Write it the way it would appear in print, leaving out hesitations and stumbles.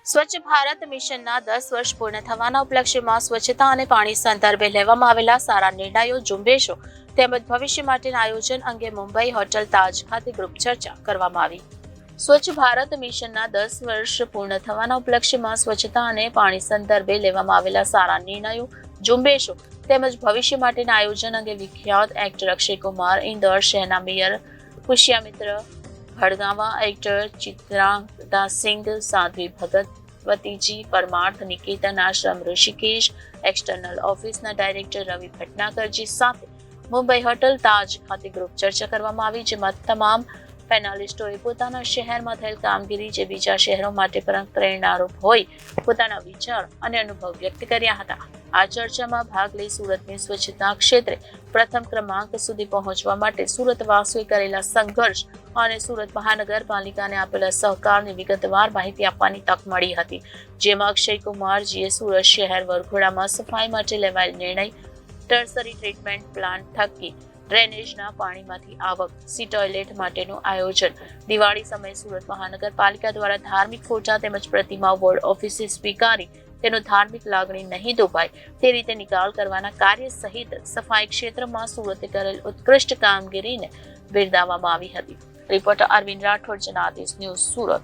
સ્વચ્છ ભારત મિશનના 10 વર્ષ પૂર્ણ થવાના ઉપલક્ષ્યમાં સ્વચ્છતા અને પાણી સંદર્ભે લેવામાં આવેલા સારા નિર્ણયો, ઝુંબેશો તેમજ ભવિષ્ય માટેના આયોજન અંગે મુંબઈ હોટલ તાજ ખાતે ગ્રુપ ચર્ચા કરવામાં આવી. સ્વચ્છ ભારત મિશનના 10 વર્ષ પૂર્ણ થવાના ઉપલક્ષ્યમાં સ્વચ્છતા અને પાણી સંદર્ભે લેવામાં આવેલા સારા નિર્ણયો, ઝુંબેશો તેમજ ભવિષ્ય માટેના આયોજન અંગે વિખ્યાત એક્ટર અક્ષય કુમાર, ઇન્દોર શહેરના મેયર પુષ્યામિત્ર ભડગાવા, એક્ટર ચિત્રાંગદા સિંઘ, સાધ્વી ભગવતીજી, પરમાર્થ નિકેતન આશ્રમ ઋષિકેશ, એક્સટર્નલ ઓફિસના ડાયરેક્ટર રવિ ભટનાગરજી સાથે મુંબઈ હોટલ તાજ ખાતે ગ્રુપ ચર્ચા કરવામાં આવી, જેમાં તમામ પેનલિસ્ટોએ પોતાના શહેરમાં થયેલ કામગીરી જે બીજા શહેરો માટે પણ પ્રેરણારૂપ હોય પોતાના વિચાર અને અનુભવ વ્યક્ત કર્યા હતા. આ ચર્ચામાં ભાગ લઈ સુરતની સ્વચ્છતા ક્ષેત્રે પ્રથમ ક્રમાંક સુધી પહોંચવા માટે સુરતવાસીઓએ કરેલા સંઘર્ષ અને સુરત મહાનગરપાલિકાને આપેલા સહકારની વિગતવાર માહિતી આપવાની તક મળી હતી, જેમાં અક્ષય કુમારજીએ સુરત શહેર વરઘોડામાં સફાઈ માટે લેવાયેલ નિર્ણય, ટર્સરી ટ્રીટમેન્ટ પ્લાન્ટ થકી ડ્રેનેજના પાણીમાંથી આવક, સી ટોયલેટ માટેનું આયોજન, દિવાળી સમયે સુરત મહાનગરપાલિકા દ્વારા ધાર્મિક ફોટા તેમજ પ્રતિમા વોર્ડ ઓફિસે સ્વીકારી તેનો ધાર્મિક લાગણી નહીં દુભાય તે રીતે નિકાલ કરવાના કાર્ય સહિત સફાઈ ક્ષેત્રમાં સુરતે કરેલ ઉત્કૃષ્ટ કામગીરીને બિરદાવવામાં આવી હતી. Reporter Arvind Rathod, Janadesh news, Surat.